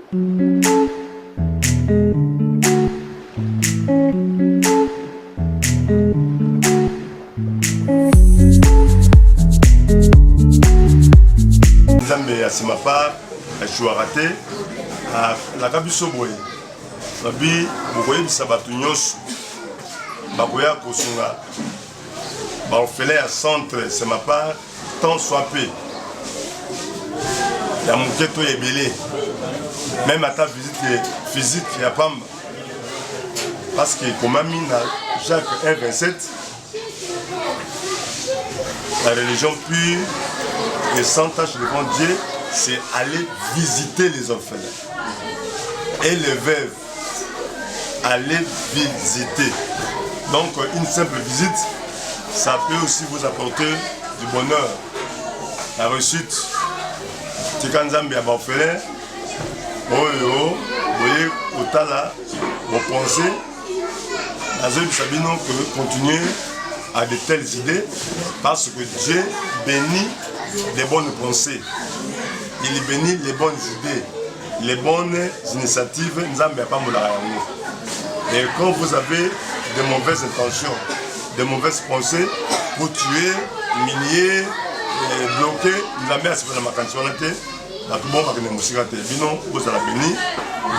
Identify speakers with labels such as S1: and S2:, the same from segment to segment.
S1: Nzambe asima pa ashua raté la kabiso boye babi bokoye bisabatu nyonso bakoya kosunga ba orphelin à centre c'est ma part tant soit peu ya muketo ebele même à ta visite physique ya pamba parce que comme ami na Jacques 1:27 la religion pure et sans tâche devant Dieu, c'est aller visiter les orphelins. Et les veuves, aller visiter. Donc une simple visite, ça peut aussi vous apporter du bonheur. La réussite. Tikanzambi à orphelin, Oyo, voyez, Otala, vos pensées, Azul Sabino peut continuer à de telles idées parce que Dieu bénit les bonnes pensées, il bénit les bonnes idées, les bonnes initiatives. Et quand vous avez de mauvaises intentions, de mauvaises pensées pour tuer, humilier, bloquer,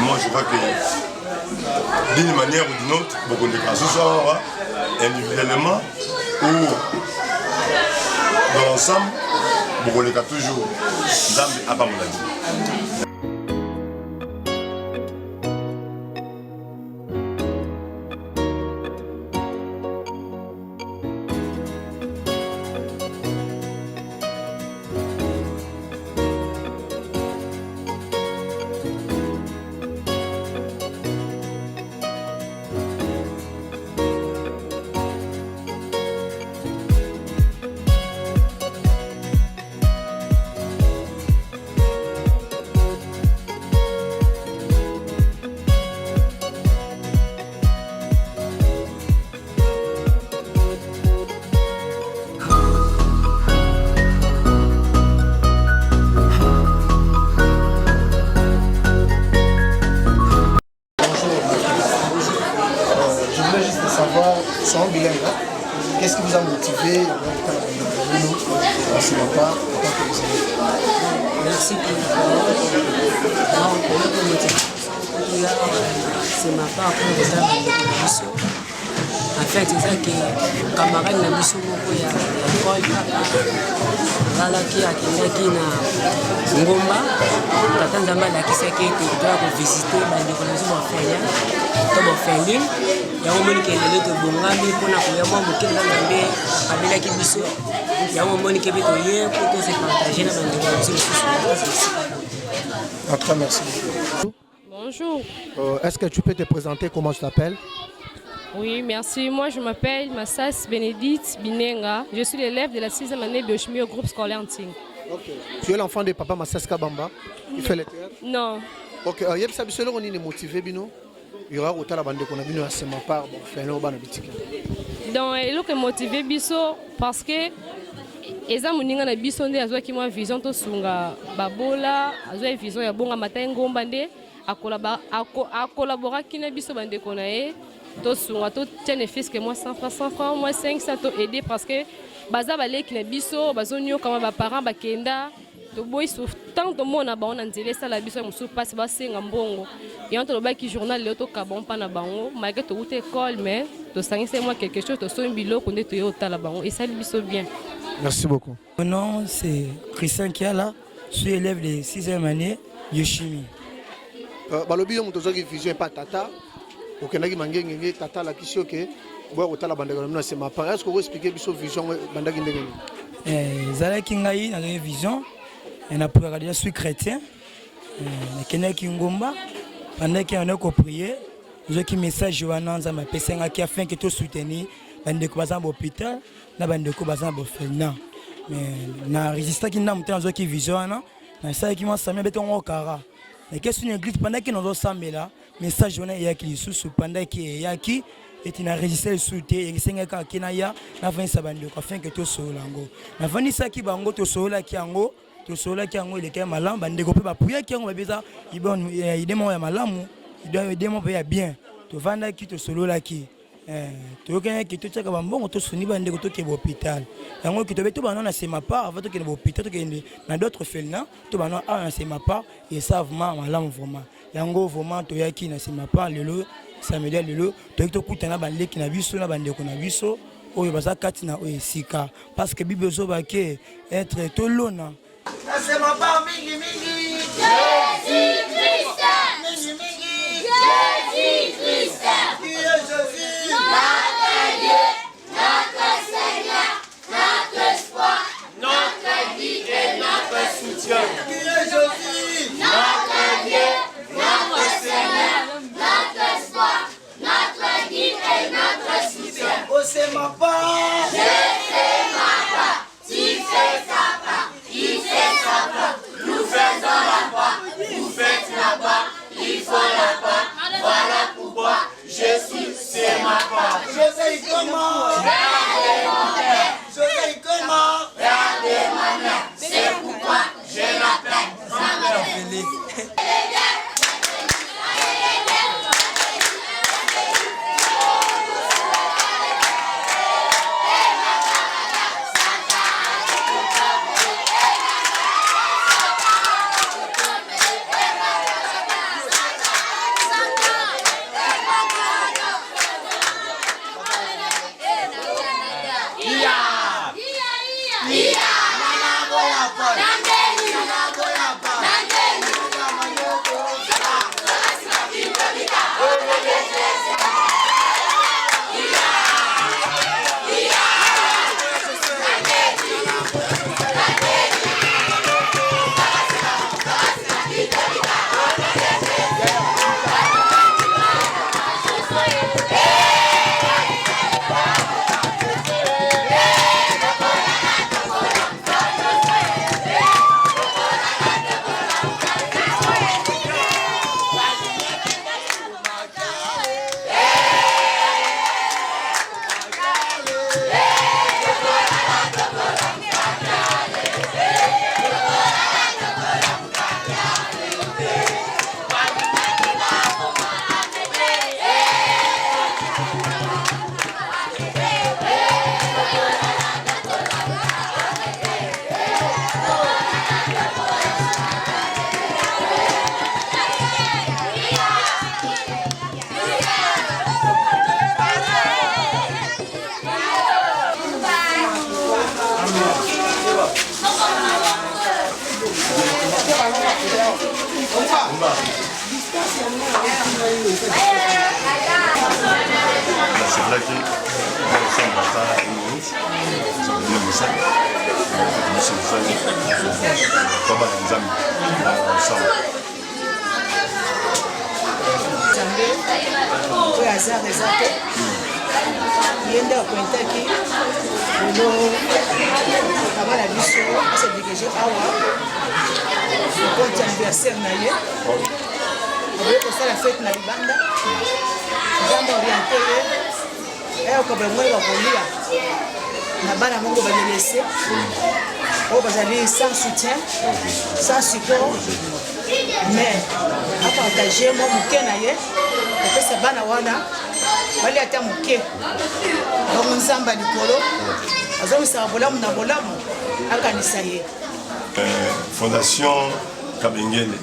S1: moi je crois que d'une manière ou d'une autre, beaucoup de cas, soit individuellement ou dans l'ensemble, beaucoup de cas toujours, Nzambe a pas mon avis.
S2: Qu'est-ce qui vous a motivé Merci
S3: pour la parole. C'est ma part pour vous mission. En fait, c'est ça que camarade la mission moko ya école voilà qui a na ngomba tata nzamba la kisaki que doit visiter ba décoration ba faire to ba faire ya moni ke lelo to bongami pona ko ya mo mokenda nzambe abela ki biso ya moni ke bito ye pour que se partager na ba décoration.
S2: Merci.
S4: Bonjour.
S2: Est-ce que tu peux te présenter, comment tu t'appelles?
S4: Oui, merci. Moi, je m'appelle Massas Bénédicte Binenga. Je suis l'élève de la 6e année de biochimie au groupe scolaire Nting.
S2: Okay. Tu es l'enfant de papa Massas Kabamba qui fait le théâtre?
S4: Non.
S2: Ok, il y a des gens qui sont motivés, il y aura autant de bande qu'on a vu à ma part, bon, faire un bon appétit.
S4: Donc, il y a motivé biso parce que eza muninga na biso nde azwa ki mwa vision to sunga babola azwa vision ya bonga matin ngomba nde akolabora ki na biso bande kona e to sunga to tiene fils que moi 100 francs moi 500 to aider parce que baza baleki na biso bazonyo kama ba parents bakenda to boy sur tant de monde na ba on nzela sala biso musu passe ba senga mbongo et entre le baki journal le to kabon pa na bango malgré to route école mais to sangise moi quelque chose to so mbilo ko nde to yo tala bango et ça biso bien.
S2: Merci beaucoup.
S5: Mon nom c'est Christian Kiala, je suis élève de 6e année de chimie.
S2: Balobi yo muto zoki vision pas tata. Okendaki mangenge tata la kisio ke boya kotala bandeko na c'est ma part. Est-ce que vous expliquer biso vision bandaki ndenge?
S5: Zalaki ngai na vision et na pour regarder je suis chrétien. Na kenaki ngomba pendant qu'on a prié, je qui message wana nza ma pesenga qui afin que tout soutenir bandeko baza hôpital na bandeko baza bofena. Mais na résistant qui na mutana zo qui vision wana na ça qui m'a samia beton okara. Mais qu'est-ce une église pendant que nous sommes là message wana ya qui sous pendant qui ya qui et tu n'as résisté le soutien et senga ka kinaya na 20 sabandeko afin que tout solango na vani ça qui bango to sola qui ango tosololaki yango eleki ya malamu bandeko mpe bapuyaki yango babeza ide moko ya malamu ide moko mpe ya bien tovandaki tosololaki toyokaki totiaka bambongo tosuni bandeko tokende hôpital yango kitobe to bana na sema part avant tokende hôpital tokende na d'autres felina to bana na sema part et ça vraiment malamu vraiment yango vraiment toyaki na sema part lelo samedi lelo toyaki tokutana bandeki na biso na bandeko na biso oyo baza kati na oyo esika parce que bible ezobake être tolona
S6: nasema ba mingi mingi
S7: Jésus Christ
S6: mingi mingi
S7: Jésus Christ
S6: qui est Jésus
S7: notre Dieu, notre Seigneur, notre espoir, notre vie et notre soutien.
S6: qui est Jésus
S7: Notre Dieu, notre Seigneur, notre espoir, notre vie et notre soutien.
S6: oh c'est ma part
S7: Je fais ma part, tu fais ta part, il fait sa part, nous faisons la part, vous faites la part, il faut la part, voilà pourquoi Jésus c'est ma part.
S6: José comment
S7: Regardez mon père,
S6: José comment
S7: regardez ma mère, c'est pourquoi je l'appelle ma mère.
S1: C'est vrai que nous sommes bata une minute, nous sommes venus au sac, nous sommes venus comme un ami ensemble.
S8: oyo aza eza te ye nde akointaki lelo kama na biso asedikege awa okoti anniversaire na ye okoki kosala fete na libanda nzambe oriente ye eyokoba moi bakolia na bana moko balelese oyo bazali sans soutien sans support mais apartage mwa moke na ye opesa bana wana bali ata moke bongo nzambe likolo azomisaka bolamu na bolamu akanisa ye
S1: Fondation Kabengele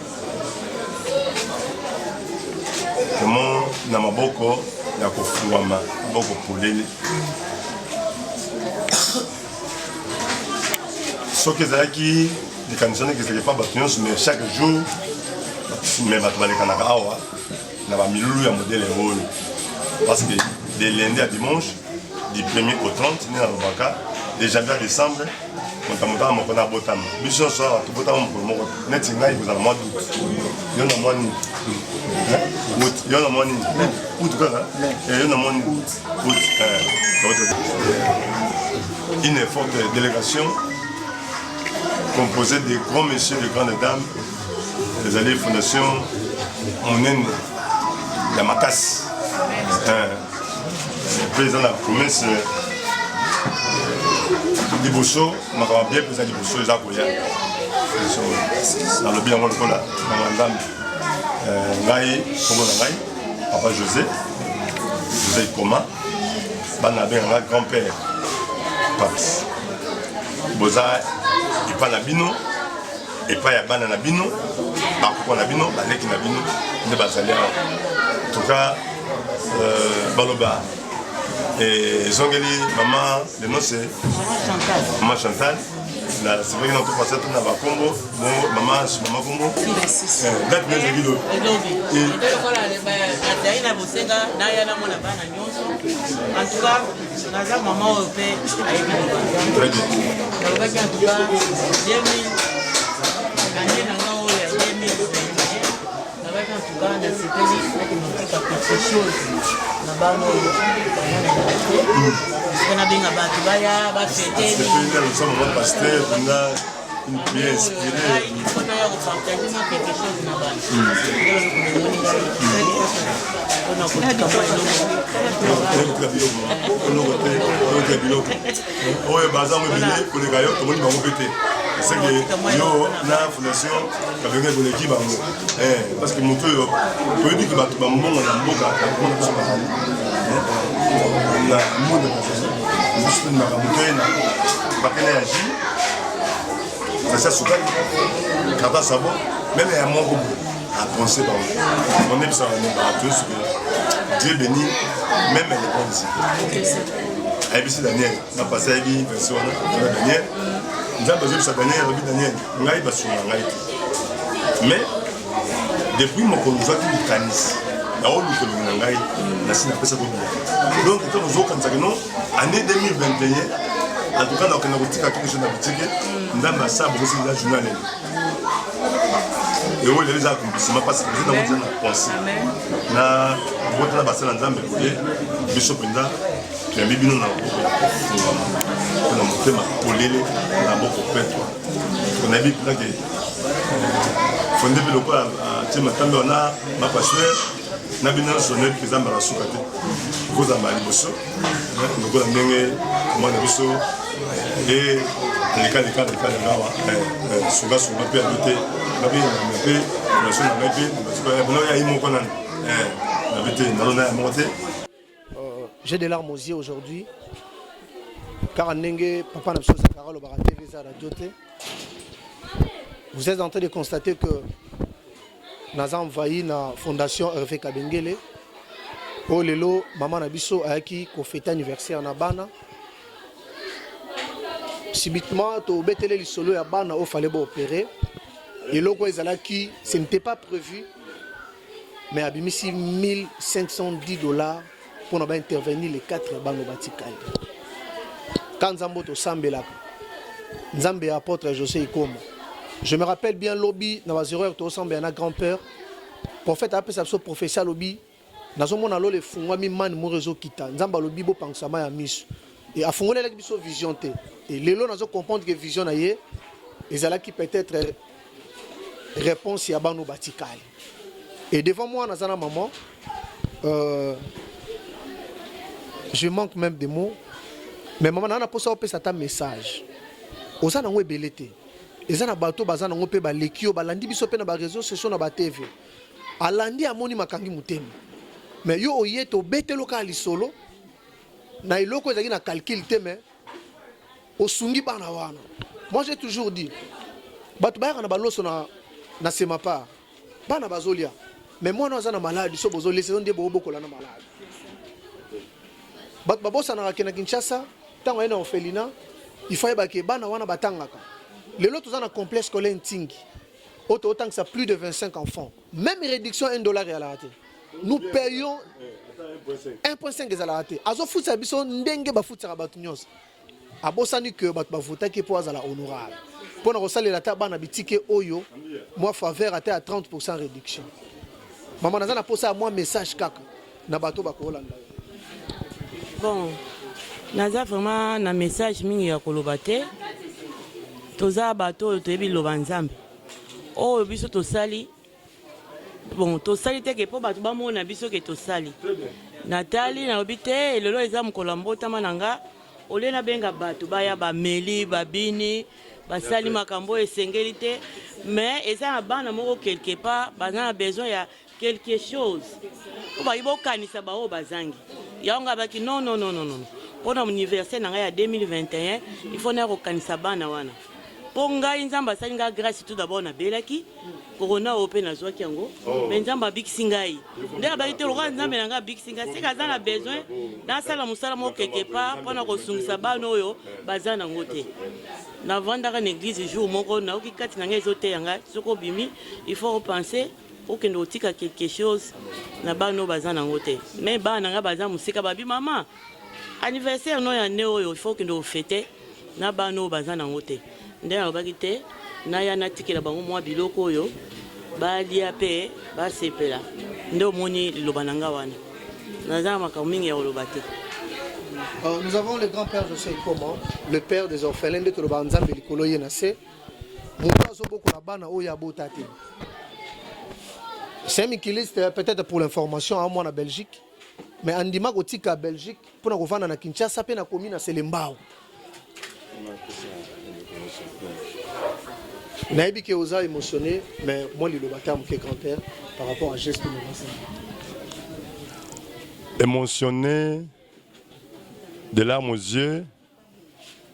S1: komo na maboko ya kofungwama maboko polele soki ezalaki likanisa ndenge ezalaki pa bato nyonso mais chaque jour mais bato balekanaka awa na bamilulu ya modele oyo parce que de lundi à dimanche du 1er au 30 nde nalobaka de janvier à décembre motamotaka moko na botama biso nyonso awa tobotama mokolo moko neti ngai kozala mwa doute yo na mwa nini yo na mwa nini ut kaka yo na mwa nini ut une forte délégation composée de grands messieurs, de grandes dames, les alliés Fondation Monene, la Macasse, le président de la promesse, liboso makambo bien mpenza liboso eza koya nalobi yango lokola na nzambe ngai kombo na ngai papa José Ikoma bana abenganga grand-père Paps boza epai na bino epai ya bana na bino bakoko na bino baleki na bino nde bazali awa en tout cas baloba ezongeli mama le nom c'est Maman Chantal c'est vrai que nous passons tout dans la combo maman combo date de vidéo et
S8: en tout cas naza maman au père
S1: très bien une prière inspirée. C'est que yo na fondation kabenge boleki bango parce que moto yo to dit que bato ba mbongo na mboka ko na bazali na monde juste na kamutena bakene ya ji ça souvent quand ça va même à mon goût à penser dans on est ça on est tous Dieu bénit même les bonnes ici ABC Daniel na passé abi version Daniel nous avons besoin de Daniel Robi Daniel ngai basu ngai mais depuis mon conjoint qui canis na olu ko ngai na sina pesa ko donc quand nous autres quand non année 2021 en tout cas, on a quelque chose dans la boutique. Nous avons ça pour aussi la journée. Et où les accomplissements parce que nous avons pensé. Na votre bassin dans Zambie, Bishop Nda, tu as mis bien dans on a monté ma polélé, on a beaucoup fait. On a vu là que fondé le quoi à Timatambe on a ma pasteur. Na bina sonné président Marassou Kate. Vous en avez bosso. Nous avons ndenge moi na biso et les cas là souvent peut habiter la vie mais la chose na bien parce que bon il y a mon conan habiter dans la monter.
S2: J'ai des larmes aux yeux aujourd'hui car ndenge papa na biso Carole Barate visa radio te. Vous êtes en train de constater que nous avons envahi la fondation Hervé Kabengele. Oh lelo maman na biso ayaki ko fêter anniversaire na bana. Subitement to betele li solo ya bana o fallait opérer. Et loko ezalaki ce n'était pas prévu mais abimisi $1510 pour na ba intervenir les 4 bano batikali. Quand Nzambo to sambelaka. Nzambe apôtre José Ikoma. Je me rappelle bien lobby na bazereur to sambé na grand-père. Prophète appelle ça prophétie lobby. Nazomona lo le fungwa mi man mo réseau kita. Nzamba lobby bo pangsama ya miso. Et à fond, il biso vision té. Et les lots nous comprendre que vision naie, ils allaient qui peut-être réponse à bano batikali. Et devant moi, nazana maman, je manque même des mots. Mais maman nana posa opé ça ta message. Osana ngwe belete. Ezana bato bazana ngope ba lekio balandi biso pe na ba réseaux sociaux na ba TV. Alandi amoni makangi mutemi. Mais yo oyeto betelo ka lisolo. Na iloko ezaki na calcul te mais osungi bana wana. Moi j'ai toujours dit bato ba na baloso na sema pa bana bazolia mais moi na zana malade so bozolia c'est ndé bokola na malade. Bato babosa na kena Kinshasa tango ena orphelinat il faut ba ke bana wana batangaka. Les lots ont un complexe scolaire tingi. Autant que ça plus de 25 enfants. Même réduction $1 à la raté. Nous payons 1,5 à la raté. Azo fout sa bison ndenge ba fout sa batunios. Abosani que bat ba vota qui pour la honorable. Pour nous saler la table na bitike oyo, moi faveur à 30% réduction. Maman nazana posa moi message kaka na bato ba ko Hollande.
S9: Bon, naza vraiment na message mingi ya kolobate. Toza bato toyebi loba nzambe. Oh biso tosali. Bon, tosali te ke po bato bamona biso ke tosali. Natali na obite lelo eza mokolo mbota mananga ole na benga bato baya bameli babini basali makambo esengeli te mais eza na bana moko quelque part baza na besoin ya quelque chose po bayi bokanisa bao bazangi yango abaki non mpona université na ngai ya 2021 il faut na kokanisa bana wana mpo ngai nzambe asali ngai grâce tout d'abord nabelaki korona oyo mpe nazwaki yango me nzambe abikisi ngai nde abaki te lokola nzambe na ngai abikisi ngai seka aza na besoin nasala mosala moko quelque part mpona kosungisa bana oyo baza nango te navandaka na église jour moko naoki kati na ngai ezoteya ngai soki obimi il faut repenser okende kotika quelque chose na bana oyo baza nango te me bana na ngai baza mosika babi mama anniversaire no ya nde oyo il faut okende kofete na bana oyo baza nango te nde nalobaki te naya natikela bango mwa biloko oyo balia mpe basepela nde omoni liloba na nga wana naza na makambo mingi ya koloba te.
S2: Nous avons le grand-père José Ikoma, le père des orphelins de Toloba Nzambe likolo ye na se. Moto azoboko na bana oyo abota te. C'est un mikiliste peut-être pour l'information à moi en Belgique, mais andima kotika à Belgique pour na kovanda na Kinshasa pe na komi na Selembao. Naïbi qui osa émotionné, mais moi il le battait à mon grand-père par rapport à geste de mon
S1: émotionné, des larmes aux yeux,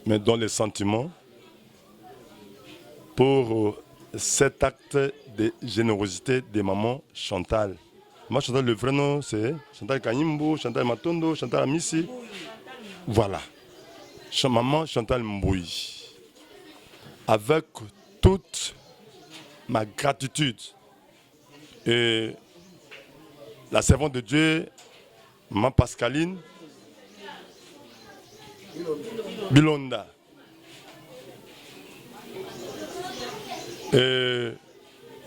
S1: mais dans les sentiments, pour cet acte de générosité de maman Chantal. Moi Chantal, le vrai nom c'est Chantal Kanyimbo, Chantal Matondo, Chantal Amissi. Voilà. Maman Chantal Mbouy. Avec toute ma gratitude et la servante de Dieu, Maman Pascaline Bilonda. Et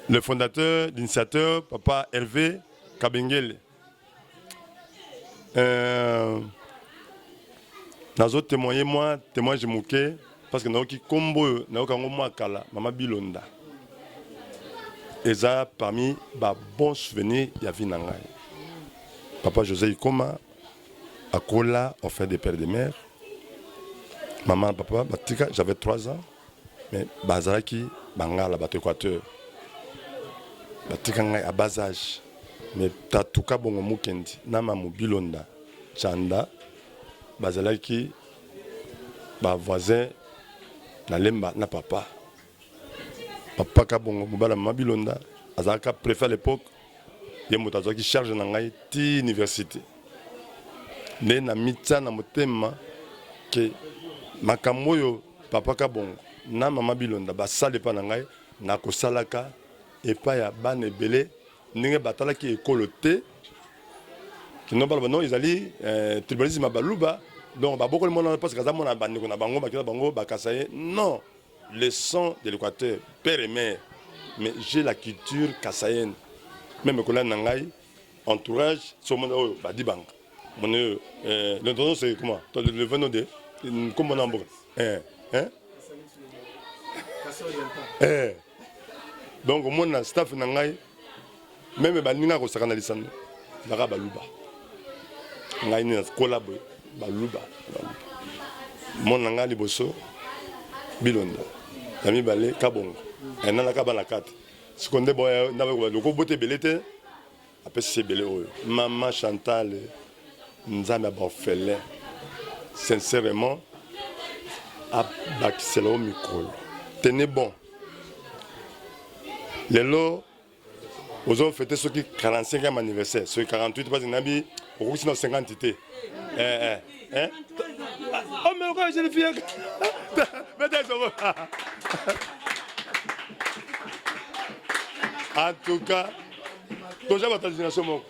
S1: le fondateur, l'initiateur, Papa Hervé Kabengele. Nazo témoigné moi, témoin je mouké parce que naoki kombo naoka ngoma kala Maman Bilonda. Et ça parmi ba bons souvenirs ya vie na ngai. Papa José Ikoma akola on fait des pères et des mères. Maman papa batika j'avais 3 ans mais bazalaki bangala bato Équateur. Batika ngai à bas âge mais tatuka bongo mukendi na Maman Bilonda Chanda bazalaki ba voisin na lemba na papa ka bongo mobala Maman Bilonda azalaka préfet à l'époque ye moto azwaki charge na ngai ti université nde na mitya na motema ke makambo oyo papa ka bongo na Maman Bilonda basala epai na ngai nakosalaka epai ya bana ebele ndenge batalaki ekolo te kino baloba non ezali tribalisme baluba donc babokoli mona parce que aza mona bandeko na bango bakila bango bakasa ye non le sang de l'Équateur père et mère mais j'ai la culture kassaïenne même que là nangai entourage sur mon badibang mon le nom c'est comment le venin de comme mon nombre donc mon staff nangai même baninga ko sakana lisano baka baluba ngai ni collab baluba mon nanga liboso Bilonda ami balé kabongo nana kabana 4 seconde boy na ko bote belete après c'est belé oyo Maman Chantal nzambe bafele sincèrement à bakiselo micro tenez bon lelo aux ont fêté ce qui 45e anniversaire ce 48 parce que nabi au 50 té oh mais quoi je le fais en tout cas donc j'ai votre génération mon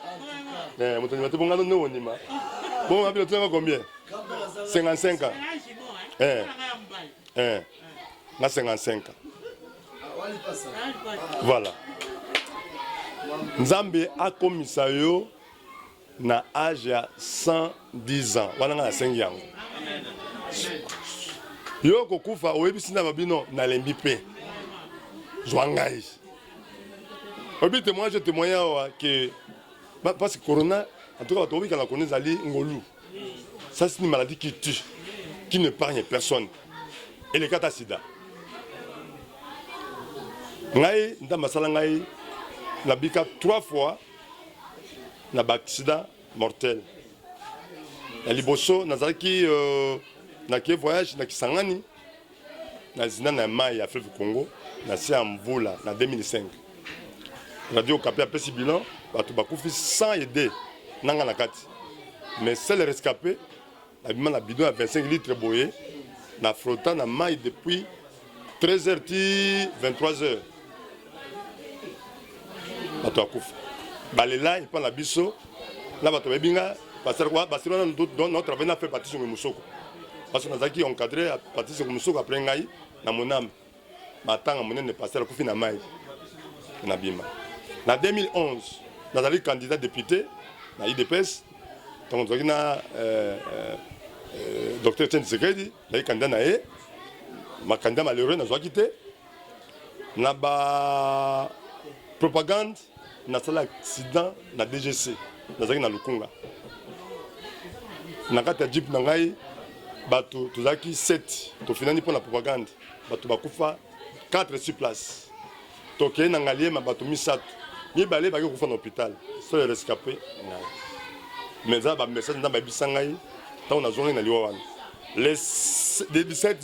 S1: mon tu bon non on ma bon tu as combien 55 ans na 55 ans voilà Nzambe akomisa yo na âge ya 110 ans wana na 5 yango yo kokufa oyebisi na babino na lembi pe zwangai obi témoin je témoigne que parce que corona en tout cas tu obika la connaître ali ngolu ça c'est une maladie qui qui n'épargne personne. Et les cas sida. Ngai, dans ma salle, ngai, na bika 3 fois, na accident mortel. Na liboso, na zaki, na qui voyage, na kisangani, na zina na mai à fleuve Congo, na si en Mvula, na 2005. Radio Okapi a pesi bilan, batu bakufi sans aider, nanga na kati. Mais seul rescapé, la bidon à 25 litres boyé, na frottant na maille depuis 13h ti 23h. Bato akufa. Balela il prend la biso, là bato bebinga, parce que notre travail n'a fait partie sur le Moussoko. Parce que nous avons encadré à partir sur le Moussoko après ngai na monam. Matanga monene passer la kufi na maille. Na bima. En 2011, nous avons candidat député dans l'IDPS. Donc, nous avons docteur Chen Tshisekedi, nous avons candidat. Ma candidat malheureux, nous avons quitté. Nous avons propagande, nous avons accident dans la DGC. Nous avons Lukunga. Nous avons jeep, nous avons 7. Nous avons pour la propagande. Nous avons 4 sur place. Nous avons allié, nous avons mis 7. Ni balé ba ko fa l'hôpital so les rescapés mais ça ba message na ba bisangai tant on a zoné na liwa wana le 17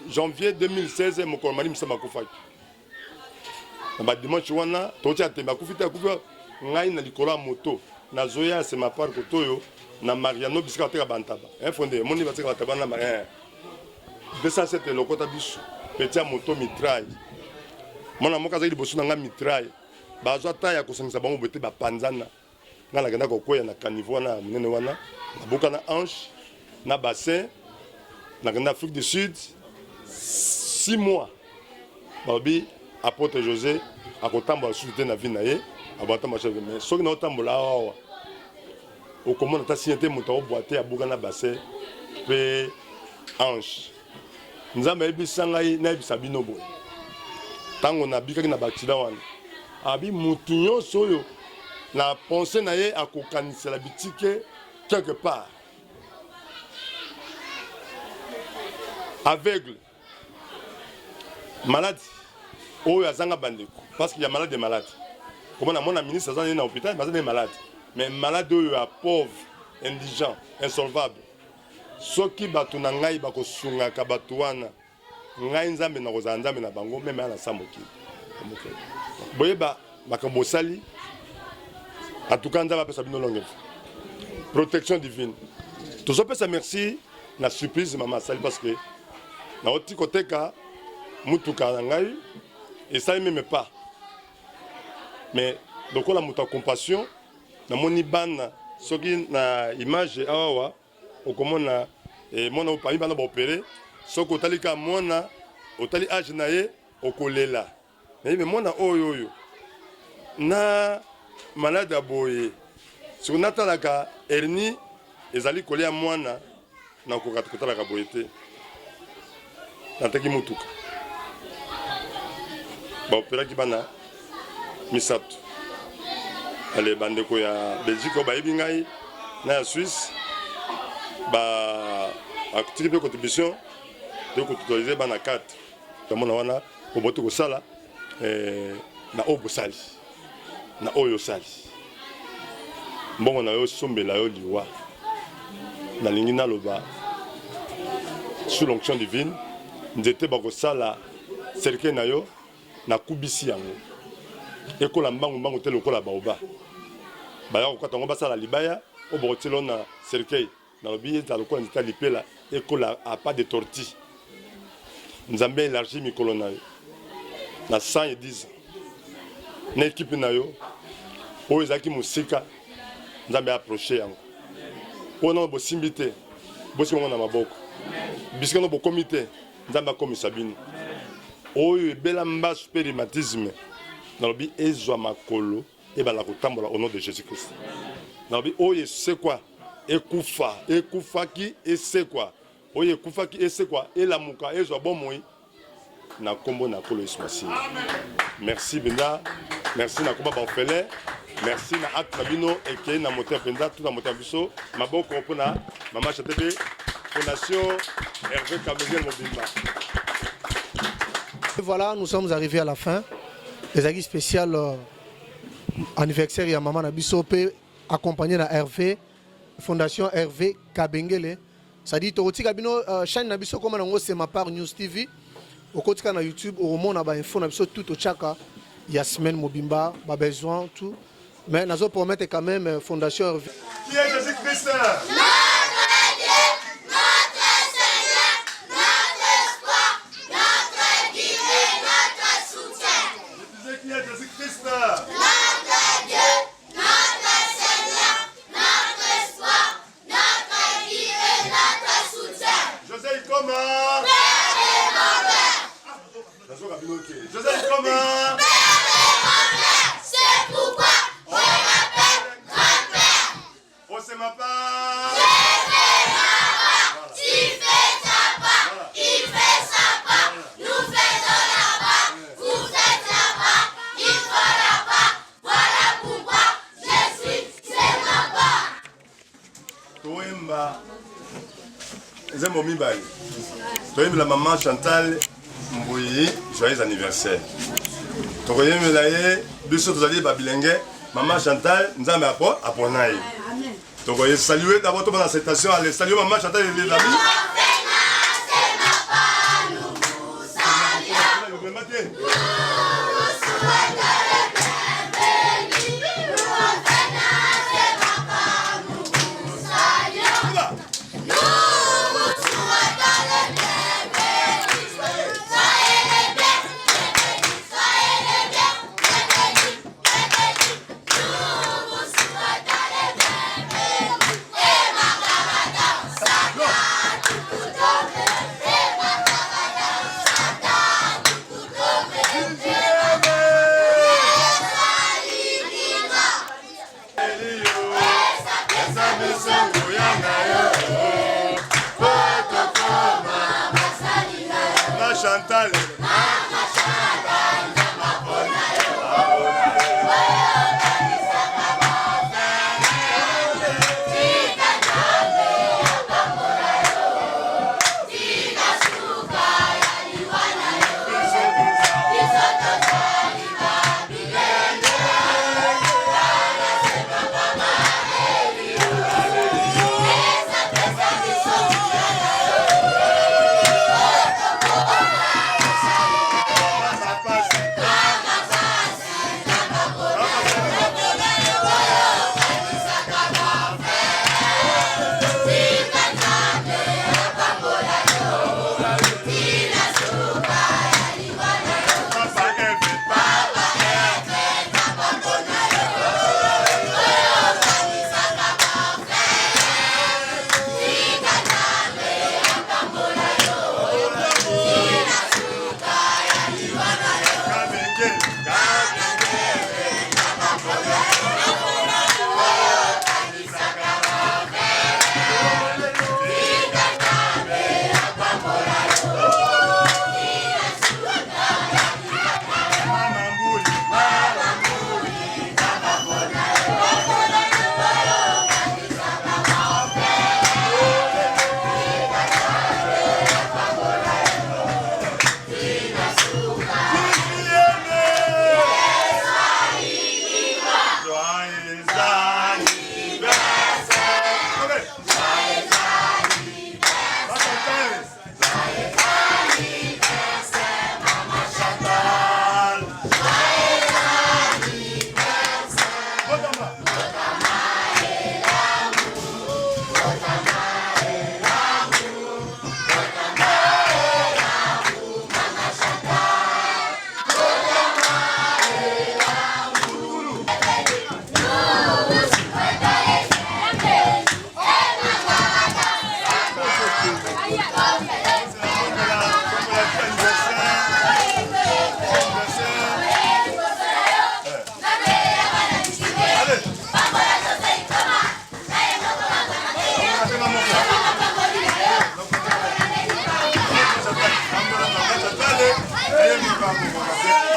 S1: janvier 2016 mo ko mari misama ko fa ba dimanche wana to tia temba ku fita ku ngai na likola moto na zoya c'est ma part ko toyo na Mariano bisika te ka bantaba fondé moni ba te ka bantaba na 207 lokota biso petit moto mitraille mona moka za liboso na nga mitraille bazwa taya kosangisa bango bete ba panzana ngala kenda kokoya na caniveau na munene wana nabuka na hanche na bassin na kenda Afrique du Sud 6 mois babi apôtre José akotambola souté na vie na ye abata ma chef mais soki na otambola awa okomona ta signete moto oboite abuka na bassin pe hanche nzamba ebisanga na ebisa bino boy tango na bikaki na accident wana abi mutunyo soyo na pensée na ye akokanisa la bitike quelque part aveugle malade oyo azanga bandeko parce qu'il y a malade et malade comment na mona ministre azanga na hôpital mais malade mais malade oyo a pauvre indigent insolvable soki batu na ngai bakosunga ka batu wana ngai nzambe na kozala nzambe na bango meme ana samboki boyeba makambo sali en tout cas nzambe apesa bino longue protection divine tozopesa merci na surprise mama sali parce que na oti koteka mutuka na ngai esali meme pas mais lokola mutu ya compassion namoni bana soki na image awa okomona mona opami bana baopere soki otali ka mona otali age na ye okolela mais mona oyo na malade ya boye soki natalaka hernie ezali kolia mwana na kotalaka boye te nataki mutuka baoperaki bana misato ale bandeko ya Belgique oyo bayebi ngai na ya Suisse akutiki mpe contribution te kotutorize bana 4 tomona wana oboti kosala na oyo bosali na oyo osali mbongo na yo sombela yo liwa nalingi naloba sous l'onction divine nzete bakosala cercueil na yo nakubisi yango ekola mbangu te lokola baoba baya kokata yango basala libaya oyo bakotilo na cercueil nalobi ezala lokola nzete alipela ekola a pas de torti nzambe élargi mikolo na yo na 110 ans na équipe na yo oyo ezalaki mosika nzambe approché yango oyo nano bosimbi te bosimbi yango na maboko bisika no bokomi te nzambe akomisa bino oyo ebela mbasu mpe rhumatisme nalobi ezwa makolo ebala kotambola au nom de Jésus Christ nalobi oyo esekwa ekufaki esekwa oyo ekufaki esekwa elamuka ezwa bomoi na kombo na kolo Yesu Masihi. Merci Benda, merci na komba banfele, merci na acte na bino eke na moteur Benda tout na moteur biso maboko pona mama chatepe Fondation Hervé Kabengele Mobimba.
S2: Et voilà, nous sommes arrivés à la fin. Les acquis spéciales anniversaire à Maman Nabisope accompagné de Hervé, Fondation Hervé Kabengele. Ça dit que chaîne Nabiso comme on c'est ma part News TV. Au côté de YouTube, au monde a info Nabiso tout au chaka. Yasmine Mobimba, pas besoin tout. Mais nous allons promettre quand même Fondation Hervé.
S1: Qui est Jésus-Christ? Joseph comment?
S7: C'est pourquoi on m'appelle grand-père.
S1: Oh, c'est ma part.
S7: Je fais ma part. Tu fais ta part. Il fait sa part. Nous faisons la part. Vous faites la part. Il faut la part. Voilà pourquoi je suis. C'est ma part.
S1: Toemba. C'est mon mibaï. Toemba la maman Chantal. Oui, joyeux anniversaire. Tokoye melaye, biso tozali babilenge, maman Chantal, nzambe aponaye. Tokoye saluer d'abord toute la citation, allez saluer maman Chantal et les amis. Chantal.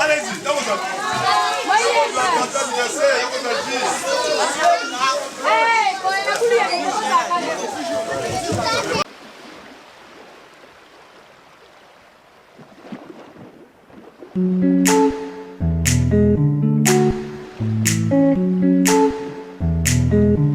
S1: Allez-y, dans vos
S10: Thank you.